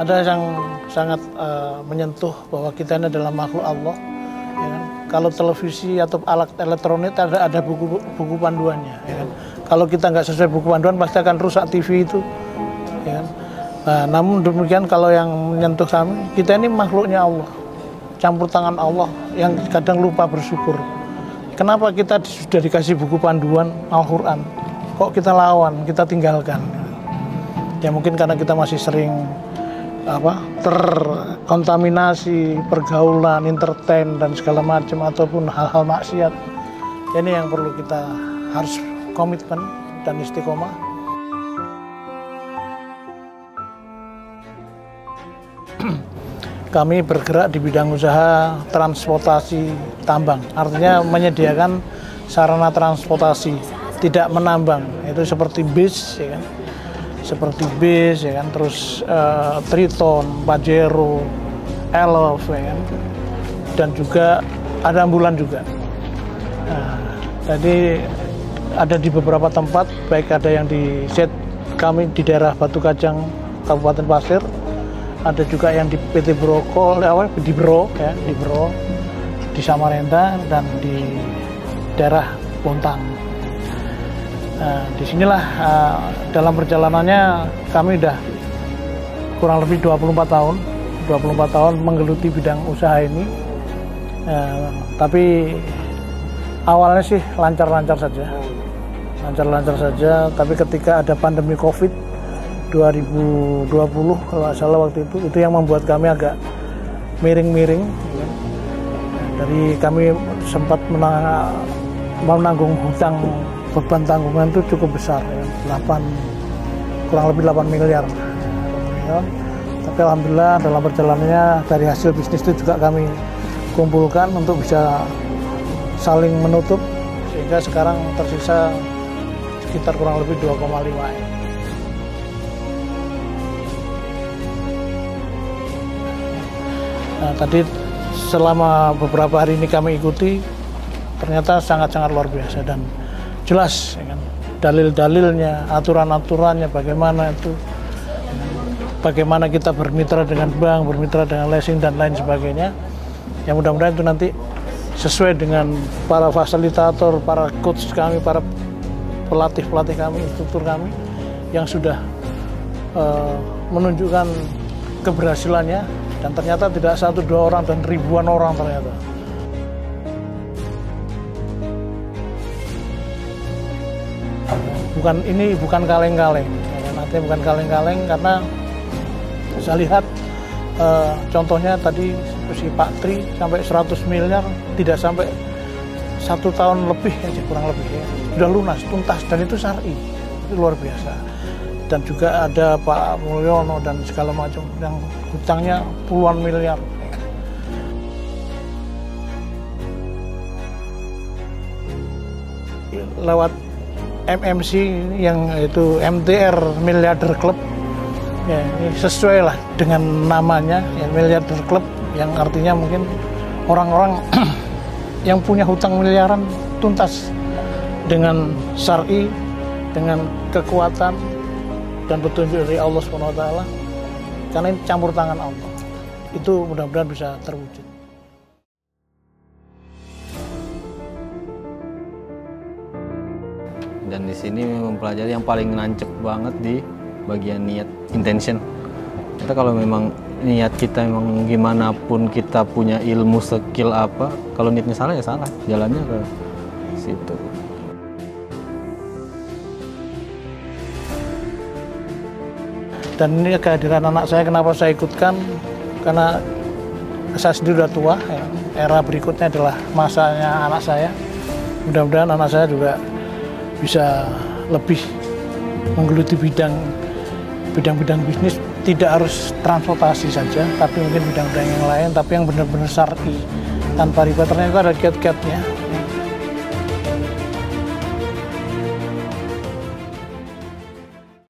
ada yang sangat menyentuh bahwa kita ini adalah makhluk Allah. Ya kan? Kalau televisi atau alat elektronik ada buku panduannya. Ya kan? Kalau kita nggak sesuai buku panduan pasti akan rusak TV itu. Ya kan? Nah, namun demikian kalau yang menyentuh kami, kita ini makhluknya Allah, campur tangan Allah yang kadang lupa bersyukur. Kenapa kita sudah dikasih buku panduan Al-Quran, kok kita lawan, kita tinggalkan? Ya mungkin karena kita masih sering terkontaminasi pergaulan, entertain dan segala macam ataupun hal-hal maksiat. Ini yang perlu kita harus komitmen dan istiqomah. Kami bergerak di bidang usaha transportasi tambang, artinya menyediakan sarana transportasi, tidak menambang, itu seperti bis, ya kan? Seperti bis, ya kan? Terus Triton, Pajero, Elf, ya kan? Dan juga ada ambulan juga. Nah, jadi ada di beberapa tempat, baik ada yang di set kami di daerah Batu Kajang, Kabupaten Pasir. Ada juga yang di PT Brokol, di Bro, ya, di Bro, di Samarinda dan di daerah Bontang. Nah, disinilah dalam perjalanannya kami udah kurang lebih 24 tahun menggeluti bidang usaha ini. Tapi awalnya sih lancar-lancar saja, tapi ketika ada pandemi COVID 2020 kalau nggak salah waktu itu yang membuat kami agak miring-miring. Dari kami sempat menanggung hutang, beban tanggungan itu cukup besar, ya, kurang lebih 8 miliar. Ya. Tapi alhamdulillah dalam perjalanannya dari hasil bisnis itu juga kami kumpulkan untuk bisa saling menutup, sehingga sekarang tersisa sekitar kurang lebih 2,5 M. Nah, tadi selama beberapa hari ini kami ikuti, ternyata sangat-sangat luar biasa dan jelas, ya kan? Dalil-dalilnya, aturan-aturannya, bagaimana kita bermitra dengan bank, bermitra dengan leasing dan lain sebagainya. Yang mudah-mudahan itu nanti sesuai dengan para fasilitator, para coach kami, para pelatih-pelatih kami, instruktur kami yang sudah menunjukkan keberhasilannya. Dan ternyata tidak 1-2 orang dan ribuan orang ternyata. Bukan kaleng-kaleng. Artinya bukan kaleng-kaleng karena saya lihat contohnya tadi si Pak Tri sampai 100 miliar tidak sampai 1 tahun lebih aja, kurang lebih ya. Sudah lunas, tuntas, dan itu syar'i. Itu luar biasa. Dan juga ada Pak Mulyono dan segala macam yang hutangnya puluhan miliar. Lewat MMC yang itu MTR Milliarder Club, ya, ini sesuai lah dengan namanya, ya, Milliarder Club, yang artinya mungkin orang-orang yang punya hutang miliaran tuntas dengan syar'i, dengan kekuatan dan petunjuk dari Allah SWT, karena ini campur tangan Allah. Itu mudah-mudahan bisa terwujud. Dan di sini mempelajari yang paling nancep banget di bagian niat, intention. Kita kalau memang niat kita memang gimana pun kita punya ilmu, skill apa, kalau niatnya salah ya salah, jalannya ke situ. Dan ini kehadiran anak saya, kenapa saya ikutkan? Karena saya sendiri sudah tua, ya. Era berikutnya adalah masanya anak saya. Mudah-mudahan anak saya juga bisa lebih menggeluti bidang-bidang bisnis, tidak harus transportasi saja, tapi mungkin bidang-bidang yang lain, tapi yang benar-benar syar'i, tanpa riba. Ternyata ada kiat-kiatnya.